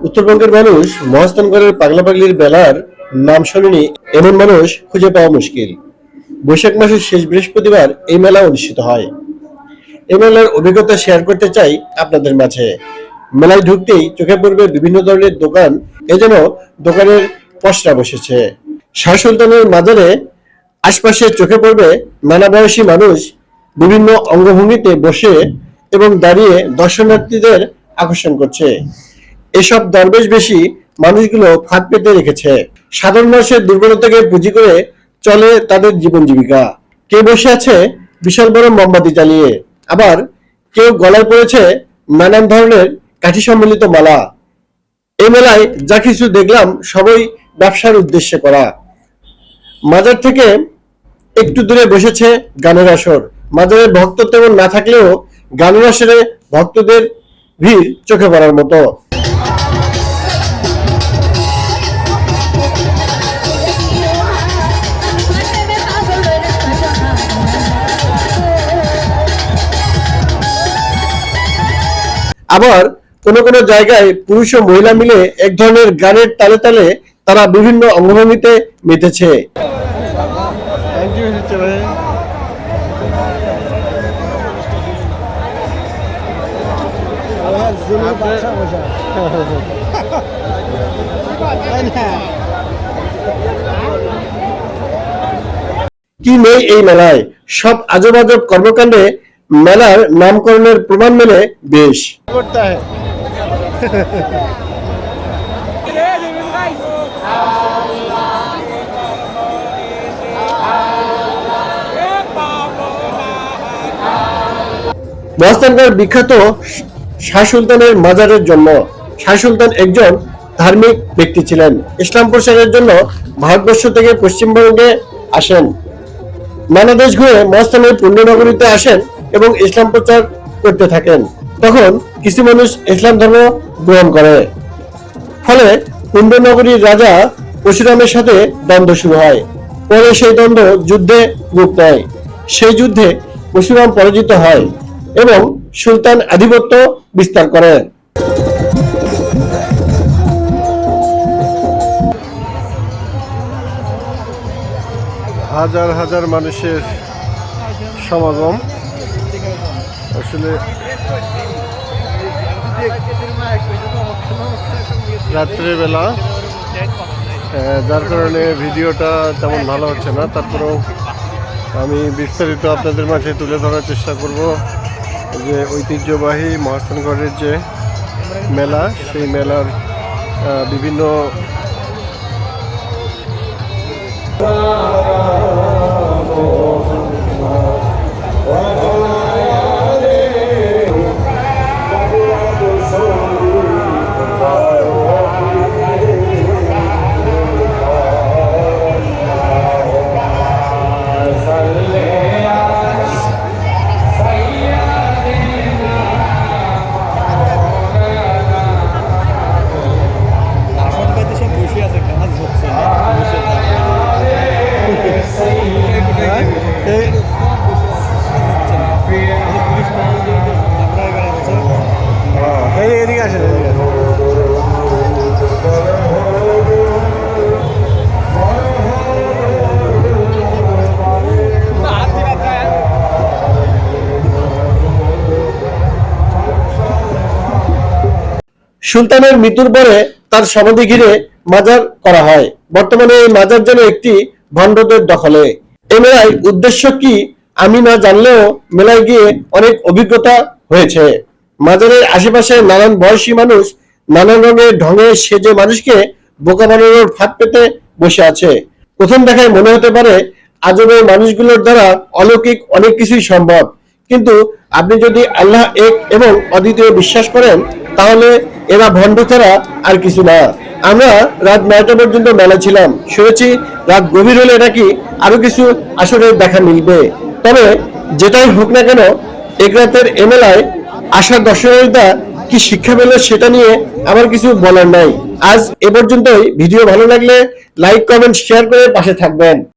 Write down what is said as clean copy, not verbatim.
উত্তরবঙ্গের মানুষ মহাস্থানগড়ের পাগলা পাগলির মেলার নাম শোনেনি এমন মানুষ খুঁজে পাওয়া মুশকিল। বৈশাখ মাসের শেষ বৃহস্পতিবার এই মেলা অনুষ্ঠিত হয়। এই মেলার অভিজ্ঞতা শেয়ার করতে চাই আপনাদের মাঝে। মেলায় ঢুকতেই চোখে পড়বে বিভিন্ন ধরনের দোকান, এ যেন দোকানের পসরা বসেছে। শাহ সুলতানের মাজারে আশপাশে চোখে পড়বে নানা বয়সী মানুষ বিভিন্ন অঙ্গভঙ্গিতে বসে এবং দাঁড়িয়ে দর্শনার্থীদের আকর্ষণ করছে। এসব দরবেশ বেশি মানুষগুলো ফাঁদ পেতে রেখেছে। সাধারণ মানুষের দুর্বলতাকে পুঁজি করে চলে তাদের জীবন জীবিকা। কেউ বসে আছে বিশাল বড় মোমবাতি জ্বালিয়ে, আবার কেউ গলায় পড়েছে নানান ধরনের কাঠি সম্মিলিত মালা। এই মেলায় যা কিছু দেখলাম সবই ব্যবসার উদ্দেশ্যে করা। মাজার থেকে একটু দূরে বসেছে গানের আসর। মাজারে ভক্ত তেমন না থাকলেও গানের আসরে ভক্তদের ভিড় চোখে পড়ার মতো। আবার কোন কোন জায়গায় পুরুষ ও মহিলা মিলে এক ধরনের গানের তালে তালে তারা বিভিন্ন অঙ্গভঙ্গিতে মেতেছে। কি নেই এই মেলায়, সব আজব আজব কর্মকাণ্ডে মেলার নামকরণের প্রমাণ মেলে বেশ। মহাস্থানগড় বিখ্যাত শাহ সুলতানের মাজারের জন্য। শাহ সুলতান একজন ধার্মিক ব্যক্তি ছিলেন। ইসলাম প্রচারের জন্য ভারতবর্ষ থেকে পশ্চিমবঙ্গে আসেন। নানা দেশ ঘুরে মহাস্থানের পুণ্যনগরীতে আসেন এবং ইসলাম প্রচার করতে থাকেন। তখন কিছু মানুষ ইসলাম ধর্ম গ্রহণ করে, ফলে পুণ্যনগরীর রাজা পরশুরামের সাথে দ্বন্দ্ব শুরু হয়। পরে সেই দ্বন্দ্ব যুদ্ধে রূপ নেয়। সেই যুদ্ধে পরশুরাম পরাজিত হয় এবং সুলতান আধিপত্য বিস্তার করেন। হাজার হাজার মানুষের সমাগম। আসলে রাত্রেবেলা, যার কারণে ভিডিওটা তেমন ভালো হচ্ছে না। তারপরেও আমি বিস্তারিত আপনাদের মাঝে তুলে ধরার চেষ্টা করব যে ঐতিহ্যবাহী মহাস্থানগড়ের যে মেলা, সেই মেলার বিভিন্ন সুলতানের মৃত্যুর পরে তার সমাধি ঘিরে মাজার করা হয়। বর্তমানে এই মাজার যেন একটি ভণ্ডদের দখলে। এই মেলায় উদ্দেশ্য কি আমি না জানলেও মেলায় গিয়ে অনেক অভিজ্ঞতা হয়েছে। মাজারের আশেপাশে নানান বয়সী মানুষ নানান রঙের ঢঙে সেজে মানুষকে বোকা বানানোর ফাঁদ পেতে বসে আছে। প্রথম দেখায় মনে হতে পারে আজব এই মানুষগুলোর দ্বারা অলৌকিক অনেক কিছুই সম্ভব, কিন্তু আপনি যদি আল্লাহ এক এবং অদ্বিতীয় বিশ্বাস করেন তাহলে এরা ভণ্ড ছাড়া আর কিছু না। আমরা রাত 9টা পর্যন্ত মেলা ছিলাম। শুনেছি রাত গভীর হলে নাকি আরো কিছু আসরের দেখা মিলবে। তবে যেটাই হোক না কেন, এক রাতের এ মেলায় আসা দর্শনার্থীরা কি শিক্ষা পেল সেটা নিয়ে আমার কিছু বলার নাই। আজ এ পর্যন্তই। ভিডিও ভালো লাগলে লাইক, কমেন্ট, শেয়ার করে পাশে থাকবেন।